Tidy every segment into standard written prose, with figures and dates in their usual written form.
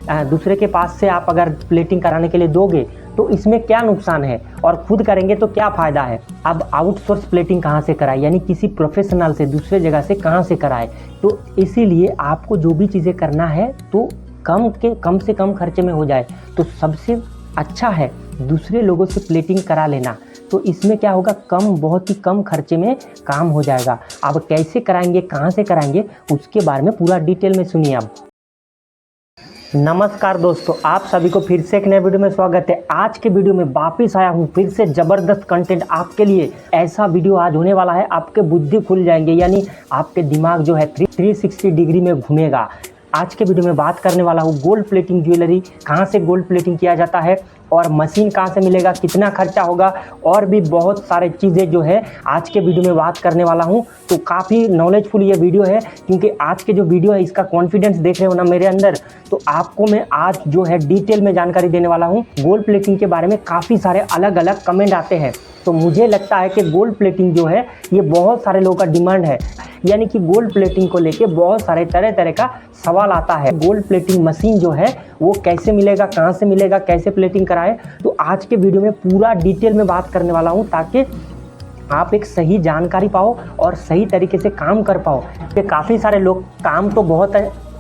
दूसरे के पास से आप अगर प्लेटिंग कराने के लिए दोगे तो इसमें क्या नुकसान है और खुद करेंगे तो क्या फ़ायदा है। अब आउटसोर्स प्लेटिंग कहाँ से कराए, यानी किसी प्रोफेशनल से दूसरे जगह से कहाँ से कराए। तो इसीलिए आपको जो भी चीज़ें करना है तो कम से कम खर्चे में हो जाए तो सबसे अच्छा है दूसरे लोगों से प्लेटिंग करा लेना। तो इसमें क्या होगा, बहुत ही कम खर्चे में काम हो जाएगा। अब कैसे कराएंगे, कहाँ से कराएंगे, उसके बारे में पूरा डिटेल में सुनिए। अब नमस्कार दोस्तों, आप सभी को फिर से एक नए वीडियो में स्वागत है। आज के वीडियो में वापस आया हूँ फिर से ज़बरदस्त कंटेंट आपके लिए। ऐसा वीडियो आज होने वाला है, आपके बुद्धि खुल जाएंगे, यानी आपके दिमाग जो है 360 डिग्री में घूमेगा। आज के वीडियो में बात करने वाला हूँ गोल्ड प्लेटिंग ज्वेलरी, कहाँ से गोल्ड प्लेटिंग किया जाता है और मशीन कहाँ से मिलेगा, कितना खर्चा होगा, और भी बहुत सारे चीज़ें जो है आज के वीडियो में बात करने वाला हूँ। तो काफ़ी नॉलेजफुल ये वीडियो है, क्योंकि आज के जो वीडियो है इसका कॉन्फिडेंस देख रहे हो ना मेरे अंदर, तो आपको मैं आज जो है डिटेल में जानकारी देने वाला हूँ। गोल्ड प्लेटिंग के बारे में काफ़ी सारे अलग अलग कमेंट आते हैं, तो मुझे लगता है कि गोल्ड प्लेटिंग जो है ये बहुत सारे लोगों का डिमांड है, यानी कि गोल्ड प्लेटिंग को लेके बहुत सारे तरह तरह का सवाल आता है। गोल्ड प्लेटिंग मशीन जो है वो कैसे मिलेगा, कहाँ से मिलेगा, कैसे प्लेटिंग कराए, तो आज के वीडियो में पूरा डिटेल में बात करने वाला हूँ, ताकि आप एक सही जानकारी पाओ और सही तरीके से काम कर पाओ। कि काफ़ी सारे लोग काम तो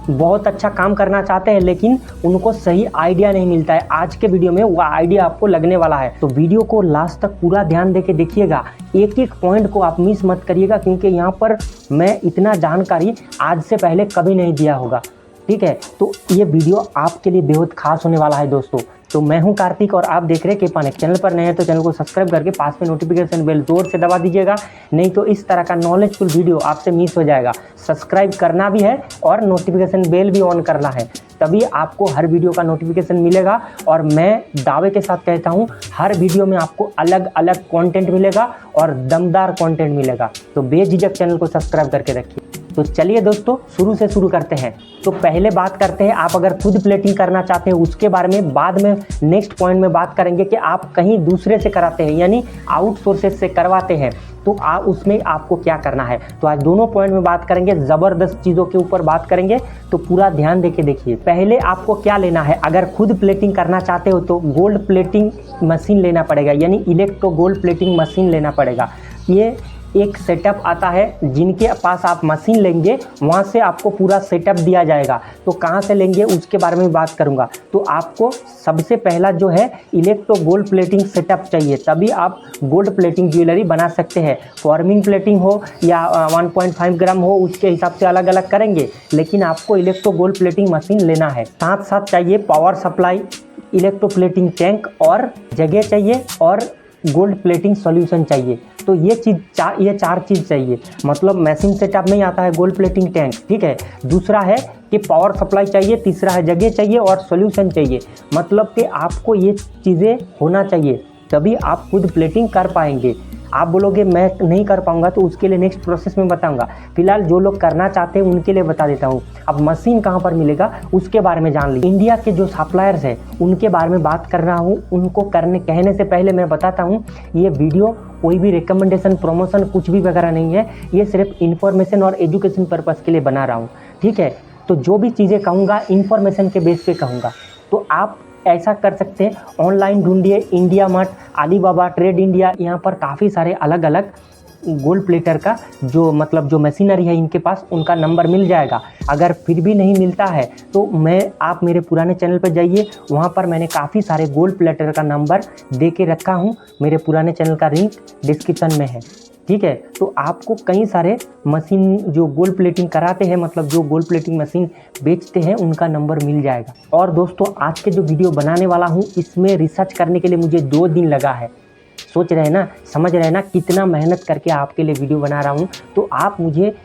बहुत अच्छा काम करना चाहते हैं, लेकिन उनको सही आइडिया नहीं मिलता है। आज के वीडियो में वो आइडिया आपको लगने वाला है, तो वीडियो को लास्ट तक पूरा ध्यान देके देखिएगा। एक एक पॉइंट को आप मिस मत करिएगा, क्योंकि यहाँ पर मैं इतना जानकारी आज से पहले कभी नहीं दिया होगा। ठीक है, तो ये वीडियो आपके लिए बेहद खास होने वाला है दोस्तों। तो मैं हूं कार्तिक और आप देख रहे हैं के-पान। चैनल पर नए हैं तो चैनल को सब्सक्राइब करके पास में नोटिफिकेशन बेल जोर से दबा दीजिएगा, नहीं तो इस तरह का नॉलेजफुल वीडियो आपसे मिस हो जाएगा। सब्सक्राइब करना भी है और नोटिफिकेशन बेल भी ऑन करना है, तभी आपको हर वीडियो का नोटिफिकेशन मिलेगा। और मैं दावे के साथ कहता हूँ, हर वीडियो में आपको अलग अलग कंटेंट मिलेगा और दमदार कंटेंट मिलेगा। तो बेझिझक चैनल को सब्सक्राइब करके रखिए। तो चलिए दोस्तों, शुरू से शुरू करते हैं। तो पहले बात करते हैं, आप अगर खुद प्लेटिंग करना चाहते हैं उसके बारे में बाद में नेक्स्ट पॉइंट में बात करेंगे कि आप कहीं दूसरे से कराते हैं, यानी आउटसोर्सेस से करवाते हैं, तो उसमें आपको क्या करना है। तो आज दोनों पॉइंट में बात करेंगे, ज़बरदस्त चीज़ों के ऊपर बात करेंगे, तो पूरा ध्यान देके देखिए। पहले आपको क्या लेना है, अगर खुद प्लेटिंग करना चाहते हो तो गोल्ड प्लेटिंग मशीन लेना पड़ेगा, यानी इलेक्ट्रो गोल्ड प्लेटिंग मशीन लेना पड़ेगा। ये एक सेटअप आता है, जिनके पास आप मशीन लेंगे वहाँ से आपको पूरा सेटअप दिया जाएगा। तो कहाँ से लेंगे उसके बारे में बात करूँगा। तो आपको सबसे पहला जो है इलेक्ट्रो गोल्ड प्लेटिंग सेटअप चाहिए, तभी आप गोल्ड प्लेटिंग ज्वेलरी बना सकते हैं। फॉर्मिंग प्लेटिंग हो या 1.5 ग्राम हो, उसके हिसाब से अलग अलग करेंगे, लेकिन आपको इलेक्ट्रो गोल्ड प्लेटिंग मशीन लेना है। साथ साथ चाहिए power supply, electro plating tank और जगह चाहिए, और गोल्ड प्लेटिंग सॉल्यूशन चाहिए। तो ये चार चीज़ चाहिए, मतलब मशीन सेटअप में ही आता है गोल्ड प्लेटिंग टैंक। ठीक है, दूसरा है कि पावर सप्लाई चाहिए, तीसरा है जगह चाहिए और सॉल्यूशन चाहिए। मतलब कि आपको ये चीज़ें होना चाहिए, तभी आप खुद प्लेटिंग कर पाएंगे। आप बोलोगे मैं नहीं कर पाऊंगा, तो उसके लिए नेक्स्ट प्रोसेस में बताऊंगा। फिलहाल जो लोग करना चाहते हैं उनके लिए बता देता हूं। अब मशीन कहां पर मिलेगा उसके बारे में जान लीजिए। इंडिया के जो सप्लायर्स हैं उनके बारे में बात कर रहा हूं। उनको कहने से पहले मैं बताता हूं, ये वीडियो कोई भी रिकमेंडेशन, प्रमोशन कुछ भी वगैरह नहीं है, ये सिर्फ इन्फॉर्मेशन और एजुकेशन पर्पज़ के लिए बना रहा हूँ। ठीक है, तो जो भी चीज़ें कहूँगा इन्फॉर्मेशन के बेस पे कहूँगा। तो आप ऐसा कर सकते हैं, ऑनलाइन ढूंढिए, India mart, Alibaba, trade India, यहाँ पर काफ़ी सारे अलग अलग गोल्ड प्लेटर का जो मशीनरी है इनके पास, उनका नंबर मिल जाएगा। अगर फिर भी नहीं मिलता है तो आप मेरे पुराने चैनल पर जाइए, वहाँ पर मैंने काफ़ी सारे गोल्ड प्लेटर का नंबर दे के रखा हूँ। मेरे पुराने चैनल का लिंक डिस्क्रिप्शन में है। ठीक है, तो आपको कई सारे मशीन जो गोल्ड प्लेटिंग कराते हैं, मतलब जो गोल्ड प्लेटिंग मशीन बेचते हैं, उनका नंबर मिल जाएगा। और दोस्तों, आज के जो वीडियो बनाने वाला हूँ इसमें रिसर्च करने के लिए मुझे 2 दिन लगा है। सोच रहे हैं ना, समझ रहे हैं ना कितना मेहनत करके आपके लिए वीडियो बना रहा हूँ। तो आप मुझे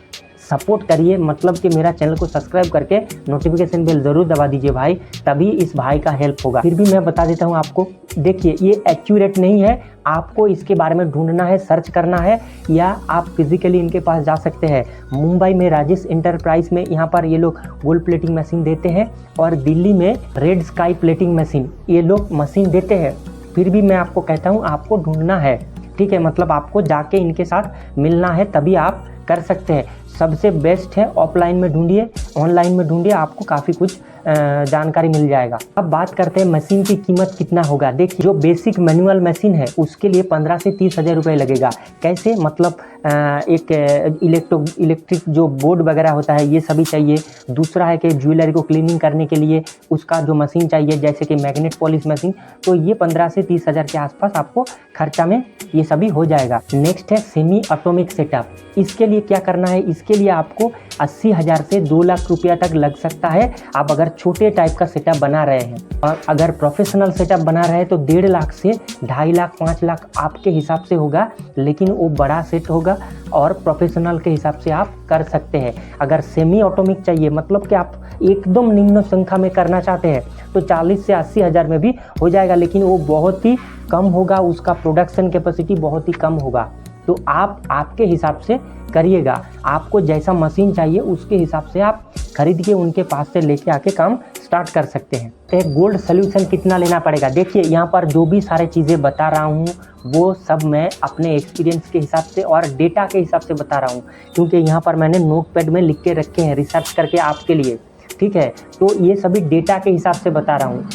सपोर्ट करिए, मतलब कि मेरा चैनल को सब्सक्राइब करके नोटिफिकेशन बेल ज़रूर दबा दीजिए भाई, तभी इस भाई का हेल्प होगा। फिर भी मैं बता देता हूँ आपको, देखिए ये एक्यूरेट नहीं है, आपको इसके बारे में ढूंढना है, सर्च करना है, या आप फिजिकली इनके पास जा सकते हैं। मुंबई में राजेश इंटरप्राइज में यहाँ पर ये लोग गोल्ड प्लेटिंग मशीन देते हैं, और दिल्ली में रेड स्काई प्लेटिंग मशीन ये लोग मशीन देते हैं। फिर भी मैं आपको कहता हूँ आपको ढूंढना है। ठीक है, मतलब आपको जाके इनके साथ मिलना है, तभी आप कर सकते हैं। सबसे बेस्ट है ऑफलाइन में ढूंढिए, ऑनलाइन में ढूंढिए, आपको काफ़ी कुछ जानकारी मिल जाएगा। अब बात करते हैं मशीन की कीमत कितना होगा। देखिए, जो बेसिक मैनुअल मशीन है उसके लिए 15 से 30 हज़ार रुपये लगेगा। कैसे, मतलब एक इलेक्ट्रिक जो बोर्ड वगैरह होता है ये सभी चाहिए। दूसरा है कि ज्वेलरी को क्लीनिंग करने के लिए उसका जो मशीन चाहिए, जैसे कि मैग्नेट पॉलिश मशीन, तो ये 15 से 30 हज़ार के आसपास आपको खर्चा में ये सभी हो जाएगा। नेक्स्ट है सेमी ऑटोमिक सेटअप। इसके लिए क्या करना है, इसके लिए आपको 80 हज़ार से 2 लाख रुपया तक लग सकता है, आप अगर छोटे टाइप का सेटअप बना रहे हैं। और अगर प्रोफेशनल सेटअप बना रहे हैं तो 1.5 लाख से 2.5 लाख 5 लाख आपके हिसाब से होगा, लेकिन वो बड़ा सेट होगा और प्रोफेशनल के हिसाब से आप कर सकते हैं। अगर सेमी ऑटोमिक चाहिए, मतलब कि आप एकदम निम्न संख्या में करना चाहते हैं, तो 40 से 80 हज़ार में भी हो जाएगा, लेकिन वो बहुत ही कम होगा, उसका प्रोडक्शन कैपेसिटी बहुत ही कम होगा। तो आप आपके हिसाब से करिएगा, आपको जैसा मशीन चाहिए उसके हिसाब से आप खरीद के उनके पास से लेके आके काम स्टार्ट कर सकते हैं। एक गोल्ड सोल्यूशन कितना लेना पड़ेगा, देखिए यहाँ पर जो भी सारे चीज़ें बता रहा हूँ वो सब मैं अपने एक्सपीरियंस के हिसाब से और डेटा के हिसाब से बता रहा हूँ, क्योंकि यहाँ पर मैंने नोटपैड में लिख के रखे हैं रिसर्च करके आपके लिए, ठीक है। तो ये सभी डेटा के हिसाब से बता रहा हूँ,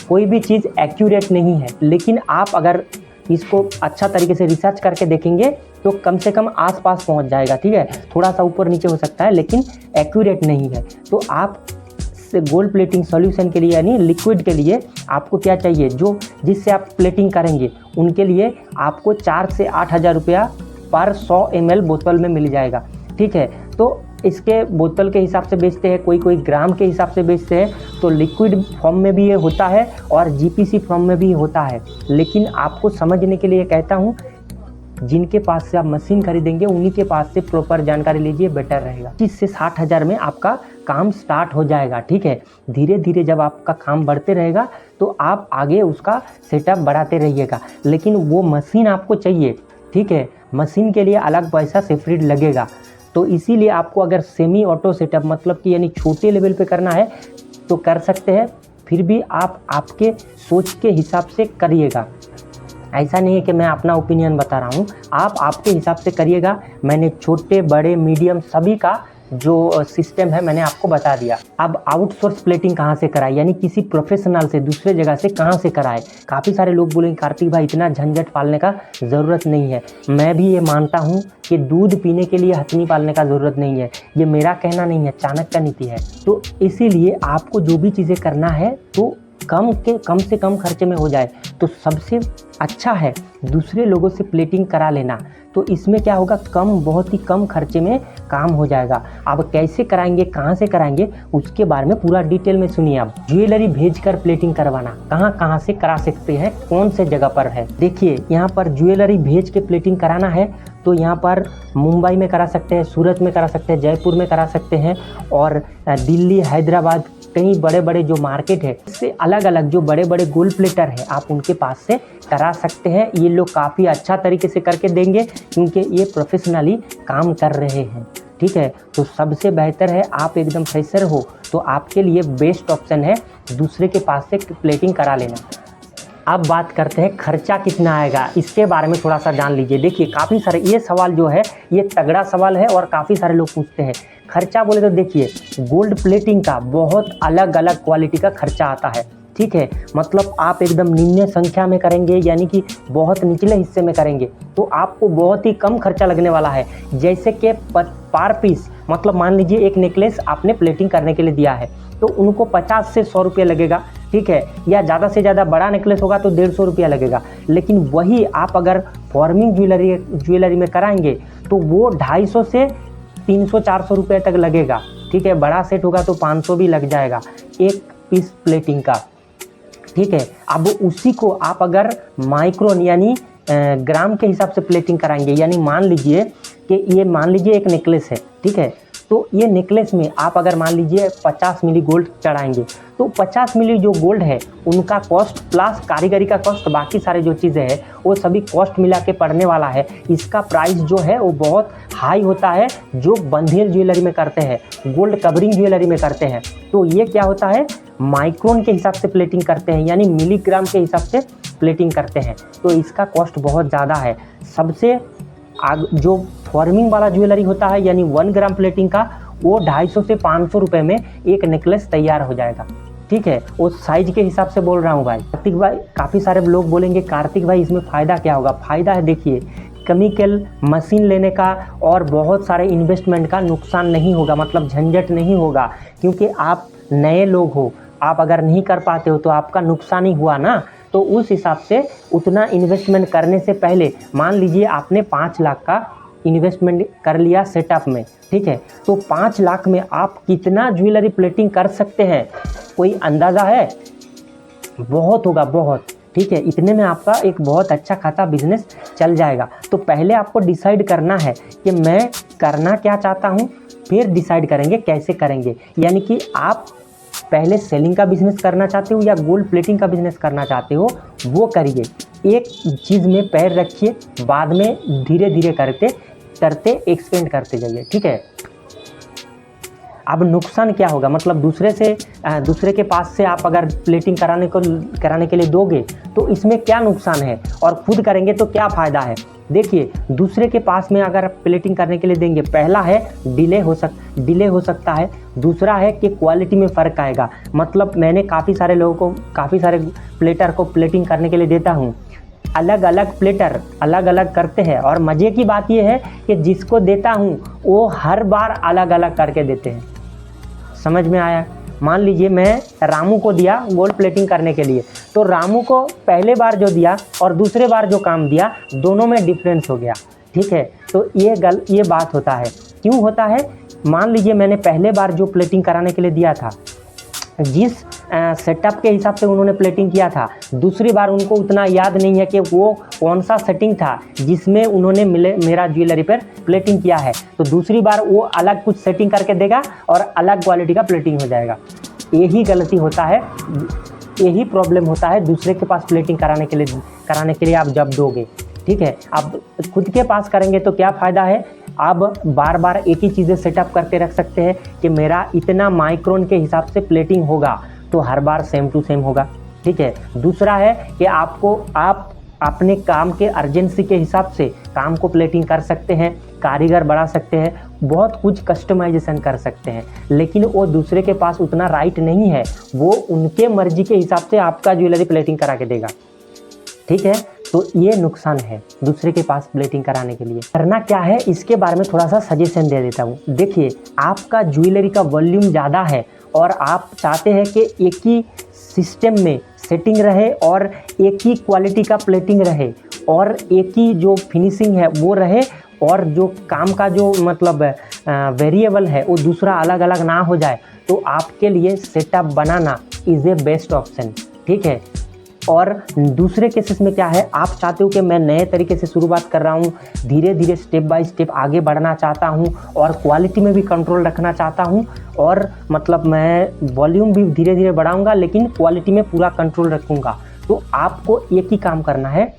कोई भी चीज़ एक्यूरेट नहीं है, लेकिन आप अगर इसको अच्छा तरीके से रिसर्च करके देखेंगे तो कम से कम आसपास पहुंच जाएगा, ठीक है। थोड़ा सा ऊपर नीचे हो सकता है लेकिन एक्यूरेट नहीं है। तो आप गोल्ड प्लेटिंग सॉल्यूशन के लिए यानी लिक्विड के लिए आपको क्या चाहिए, जो जिससे आप प्लेटिंग करेंगे उनके लिए आपको 4 से 8 हज़ार रुपया पर 100 ml बोतल में मिल जाएगा, ठीक है। तो इसके बोतल के हिसाब से बेचते हैं, कोई ग्राम के हिसाब से बेचते हैं, तो लिक्विड फॉर्म में भी ये होता है और जीपीसी फॉर्म में भी होता है। लेकिन आपको समझने के लिए कहता हूँ, जिनके पास से आप मशीन खरीदेंगे उन्हीं के पास से प्रॉपर जानकारी लीजिए, बेटर रहेगा। 30 से 60 हज़ार में आपका काम स्टार्ट हो जाएगा, ठीक है। धीरे धीरे जब आपका काम बढ़ते रहेगा तो आप आगे उसका सेटअप बढ़ाते रहिएगा, लेकिन वो मशीन आपको चाहिए, ठीक है। मशीन के लिए अलग पैसा सेपरेट लगेगा। तो इसीलिए आपको अगर सेमी ऑटो सेटअप मतलब कि यानी छोटे लेवल पे करना है तो कर सकते हैं, फिर भी आप आपके सोच के हिसाब से करिएगा। ऐसा नहीं है कि मैं अपना ओपिनियन बता रहा हूँ, आप आपके हिसाब से करिएगा। मैंने छोटे बड़े मीडियम सभी का जो सिस्टम है मैंने आपको बता दिया। अब आउटसोर्स प्लेटिंग कहाँ से कराए, यानी किसी प्रोफेशनल से दूसरे जगह से कहाँ से कराए। काफ़ी सारे लोग बोलेंगे कार्तिक भाई इतना झंझट पालने का ज़रूरत नहीं है। मैं भी ये मानता हूँ कि दूध पीने के लिए हथनी पालने का ज़रूरत नहीं है, ये मेरा कहना नहीं है, चाणक्य नीति है। तो इसीलिए आपको जो भी चीज़ें करना है तो कम से कम खर्चे में हो जाए तो सबसे अच्छा है दूसरे लोगों से प्लेटिंग करा लेना। तो इसमें क्या होगा, बहुत ही कम खर्चे में काम हो जाएगा। अब कैसे कराएंगे, कहाँ से कराएंगे, उसके बारे में पूरा डिटेल में सुनिए। आप ज्वेलरी भेजकर प्लेटिंग करवाना कहाँ से करा सकते हैं, कौन से जगह पर है। देखिए यहाँ पर ज्वेलरी भेज के प्लेटिंग कराना है तो यहाँ पर मुंबई में करा सकते हैं, सूरत में करा सकते हैं, जयपुर में करा सकते हैं, और दिल्ली, हैदराबाद, कई बड़े बड़े जो मार्केट है इससे अलग अलग जो बड़े बड़े गोल्ड प्लेटर है आप उनके पास से करा सकते हैं। ये लोग काफ़ी अच्छा तरीके से करके देंगे क्योंकि ये प्रोफेशनली काम कर रहे हैं, ठीक है। तो सबसे बेहतर है आप एकदम फ्रेशर हो तो आपके लिए बेस्ट ऑप्शन है दूसरे के पास से प्लेटिंग करा लेना। अब बात करते हैं खर्चा कितना आएगा, इसके बारे में थोड़ा सा जान लीजिए। देखिए काफ़ी सारे ये सवाल जो है ये तगड़ा सवाल है और काफ़ी सारे लोग पूछते हैं। खर्चा बोले तो देखिए गोल्ड प्लेटिंग का बहुत अलग अलग क्वालिटी का खर्चा आता है, ठीक है। मतलब आप एकदम निम्न संख्या में करेंगे यानी कि बहुत निचले हिस्से में करेंगे तो आपको बहुत ही कम खर्चा लगने वाला है। जैसे कि पर पीस, मतलब मान लीजिए एक नेकलेस आपने प्लेटिंग करने के लिए दिया है तो उनको 50 से 100 रुपये लगेगा, ठीक है। या ज़्यादा से ज़्यादा बड़ा नेकलेस होगा तो 150 रुपया लगेगा। लेकिन वही आप अगर फॉर्मिंग ज्वेलरी में कराएंगे तो वो 250 से 300-400 रुपये तक लगेगा, ठीक है। बड़ा सेट होगा तो 500 भी लग जाएगा एक पीस प्लेटिंग का, ठीक है। अब उसी को आप अगर माइक्रोन यानी ग्राम के हिसाब से प्लेटिंग कराएंगे, यानी मान लीजिए एक नेकलेस है, ठीक है। तो ये नेकलेस में आप अगर मान लीजिए 50 मिली गोल्ड चढ़ाएंगे तो 50 मिली जो गोल्ड है उनका कॉस्ट प्लस कारीगरी का कॉस्ट, बाकी सारे जो चीज़ें हैं वो सभी कॉस्ट मिला के पड़ने वाला है। इसका प्राइस जो है वो बहुत हाई होता है जो बंधेल ज्वेलरी में करते हैं, गोल्ड कवरिंग ज्वेलरी में करते हैं। तो ये क्या होता है, माइक्रोन के हिसाब से प्लेटिंग करते हैं यानी मिलीग्राम के हिसाब से प्लेटिंग करते हैं, तो इसका कॉस्ट बहुत ज़्यादा है। सबसे जो फॉर्मिंग वाला ज्वेलरी होता है यानी 1 ग्राम प्लेटिंग का, वो 250 से 500 रुपये में एक नेकलेस तैयार हो जाएगा। ठीक है, वो साइज के हिसाब से बोल रहा हूँ भाई। कार्तिक भाई, काफ़ी सारे लोग बोलेंगे कार्तिक भाई इसमें फ़ायदा क्या होगा? फ़ायदा है, देखिए केमिकल मशीन लेने का और बहुत सारे इन्वेस्टमेंट का नुकसान नहीं होगा, मतलब झंझट नहीं होगा, क्योंकि आप नए लोग हो, आप अगर नहीं कर पाते हो तो आपका नुकसान ही हुआ ना। तो उस हिसाब से उतना इन्वेस्टमेंट करने से पहले, मान लीजिए आपने 5 लाख का इन्वेस्टमेंट कर लिया सेटअप में, ठीक है, तो 5 लाख में आप कितना ज्वेलरी प्लेटिंग कर सकते हैं, कोई अंदाज़ा है? बहुत होगा, बहुत। ठीक है, इतने में आपका एक बहुत अच्छा खासा बिजनेस चल जाएगा। तो पहले आपको डिसाइड करना है कि मैं करना क्या चाहता हूँ, फिर डिसाइड करेंगे कैसे करेंगे। यानी कि आप पहले सेलिंग का बिजनेस करना चाहते हो या गोल्ड प्लेटिंग का बिजनेस करना चाहते हो, वो करिए। एक चीज़ में पैर रखिए, बाद में धीरे धीरे करते एक्सपेंड करते जाइए। ठीक है, अब नुकसान क्या होगा, मतलब दूसरे के पास से आप अगर प्लेटिंग कराने के लिए दोगे तो इसमें क्या नुकसान है, और खुद करेंगे तो क्या फ़ायदा है? देखिए, दूसरे के पास में अगर प्लेटिंग करने के लिए देंगे, पहला है डिले हो सकता है, दूसरा है कि क्वालिटी में फ़र्क आएगा। मतलब मैंने काफ़ी सारे प्लेटर को प्लेटिंग करने के लिए देता हूँ, अलग अलग प्लेटर अलग अलग करते हैं, और मज़े की बात यह है कि जिसको देता हूँ वो हर बार अलग अलग करके देते हैं। समझ में आया? मान लीजिए मैं रामू को दिया गोल्ड प्लेटिंग करने के लिए, तो रामू को पहले बार जो दिया और दूसरे बार जो काम दिया, दोनों में डिफरेंस हो गया। ठीक है, तो ये बात होता है। क्यों होता है? मान लीजिए मैंने पहले बार जो प्लेटिंग कराने के लिए दिया था, जिस सेटअप के हिसाब से उन्होंने प्लेटिंग किया था, दूसरी बार उनको उतना याद नहीं है कि वो कौन सा सेटिंग था जिसमें उन्होंने मेरा ज्वेलरी पर प्लेटिंग किया है। तो दूसरी बार वो अलग कुछ सेटिंग करके देगा और अलग क्वालिटी का प्लेटिंग हो जाएगा। यही गलती होता है, यही प्रॉब्लम होता है दूसरे के पास प्लेटिंग कराने के लिए आप जब दोगे। ठीक है, आप खुद के पास करेंगे तो क्या फ़ायदा है? आप बार बार एक ही चीज़ें सेटअप करके रख सकते हैं कि मेरा इतना माइक्रोन के हिसाब से प्लेटिंग होगा, तो हर बार सेम टू सेम होगा। ठीक है, दूसरा है कि आप अपने काम के अर्जेंसी के हिसाब से काम को प्लेटिंग कर सकते हैं, कारीगर बढ़ा सकते हैं, बहुत कुछ कस्टमाइजेशन कर सकते हैं, लेकिन वो दूसरे के पास उतना राइट नहीं है, वो उनके मर्जी के हिसाब से आपका ज्वेलरी प्लेटिंग करा के देगा। ठीक है, तो ये नुकसान है दूसरे के पास प्लेटिंग कराने के लिए। करना क्या है, इसके बारे में थोड़ा सा सजेशन दे देता हूँ। देखिए, आपका ज्वेलरी का वॉल्यूम ज़्यादा है और आप चाहते हैं कि एक ही सिस्टम में सेटिंग रहे और एक ही क्वालिटी का प्लेटिंग रहे और एक ही जो फिनिशिंग है वो रहे, और जो काम का जो मतलब वेरिएबल है वो दूसरा अलग अलग ना हो जाए, तो आपके लिए setup banana is a best option. ठीक है, और दूसरे केसेस में क्या है, आप चाहते हो कि मैं नए तरीके से शुरुआत कर रहा हूँ, धीरे धीरे स्टेप बाय स्टेप आगे बढ़ना चाहता हूँ और क्वालिटी में भी कंट्रोल रखना चाहता हूँ, और मतलब मैं वॉल्यूम भी धीरे धीरे बढ़ाऊँगा लेकिन क्वालिटी में पूरा कंट्रोल रखूँगा। तो आपको एक ही काम करना है,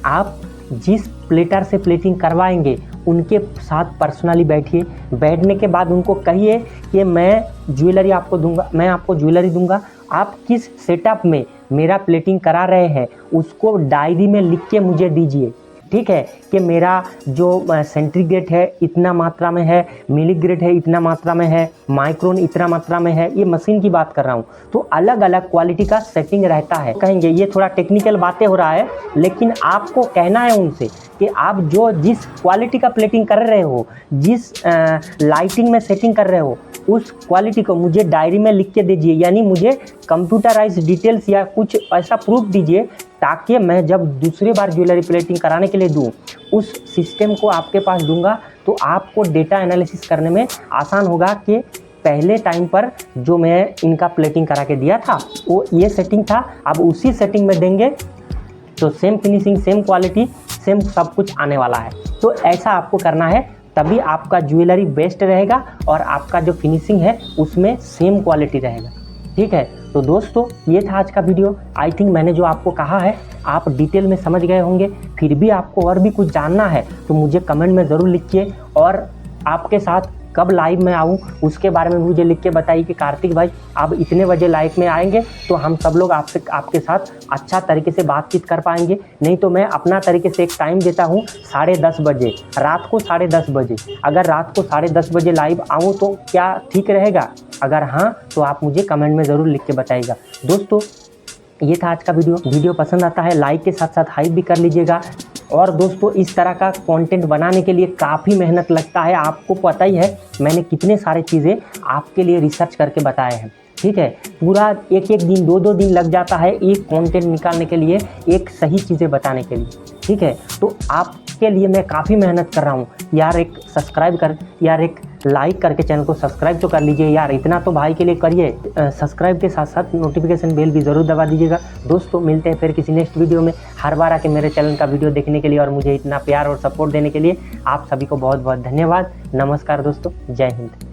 आप जिस प्लेटर से प्लेटिंग करवाएंगे उनके साथ पर्सनली बैठिए। बैठने के बाद उनको कहिए कि मैं आपको ज्वेलरी दूंगा, आप किस सेटअप में मेरा प्लेटिंग करा रहे हैं उसको डायरी में लिख के मुझे दीजिए। ठीक है, कि मेरा जो सेंटीग्रेड है इतना मात्रा में है, मिलीग्रेड है इतना मात्रा में है, माइक्रोन इतना मात्रा में है, ये मशीन की बात कर रहा हूँ। तो अलग अलग क्वालिटी का सेटिंग रहता है। कहेंगे ये थोड़ा टेक्निकल बातें हो रहा है, लेकिन आपको कहना है उनसे कि आप जिस क्वालिटी का प्लेटिंग कर रहे हो, जिस लाइटिंग में सेटिंग कर रहे हो, उस क्वालिटी को मुझे डायरी में लिख के दीजिए, यानी मुझे कंप्यूटराइज डिटेल्स या कुछ ऐसा प्रूफ दीजिए, ताकि मैं जब दूसरी बार ज्वेलरी प्लेटिंग कराने के लिए दूँ, उस सिस्टम को आपके पास दूंगा, तो आपको डेटा एनालिसिस करने में आसान होगा कि पहले टाइम पर जो मैं इनका प्लेटिंग करा के दिया था वो ये सेटिंग था, अब उसी सेटिंग में देंगे तो same finishing, same quality, same सब कुछ आने वाला है। तो ऐसा आपको करना है, तभी आपका ज्वेलरी बेस्ट रहेगा और आपका जो फिनिशिंग है उसमें सेम क्वालिटी रहेगा। ठीक है, तो दोस्तों ये था आज का वीडियो। आई थिंक मैंने जो आपको कहा है आप डिटेल में समझ गए होंगे। फिर भी आपको और भी कुछ जानना है तो मुझे कमेंट में ज़रूर लिखिए, और आपके साथ कब लाइव में आऊँ उसके बारे में मुझे लिख के बताइए कि कार्तिक भाई आप इतने बजे लाइव में आएंगे तो हम सब लोग आपके साथ अच्छा तरीके से बातचीत कर पाएंगे। नहीं तो मैं अपना तरीके से एक टाइम देता हूँ 10:30 बजे, रात को 10:30 बजे। अगर रात को 10:30 बजे लाइव आऊँ तो क्या ठीक रहेगा? अगर हाँ तो आप मुझे कमेंट में ज़रूर लिख के बताइएगा। दोस्तों ये था आज का वीडियो पसंद आता है लाइक के साथ साथ हाइप भी कर लीजिएगा। और दोस्तों इस तरह का कंटेंट बनाने के लिए काफ़ी मेहनत लगता है, आपको पता ही है मैंने कितने सारे चीज़ें आपके लिए रिसर्च करके बताए हैं। ठीक है, पूरा एक दिन 2 दिन लग जाता है एक कंटेंट निकालने के लिए, एक सही चीज़ें बताने के लिए। ठीक है, तो आपके लिए मैं काफ़ी मेहनत कर रहा हूँ यार। एक लाइक करके चैनल को सब्सक्राइब तो कर लीजिए यार, इतना तो भाई के लिए करिए। सब्सक्राइब के साथ साथ नोटिफिकेशन बेल भी ज़रूर दबा दीजिएगा। दोस्तों मिलते हैं फिर किसी नेक्स्ट वीडियो में। हर बार आके मेरे चैनल का वीडियो देखने के लिए और मुझे इतना प्यार और सपोर्ट देने के लिए आप सभी को बहुत बहुत धन्यवाद। नमस्कार दोस्तों, जय हिंद।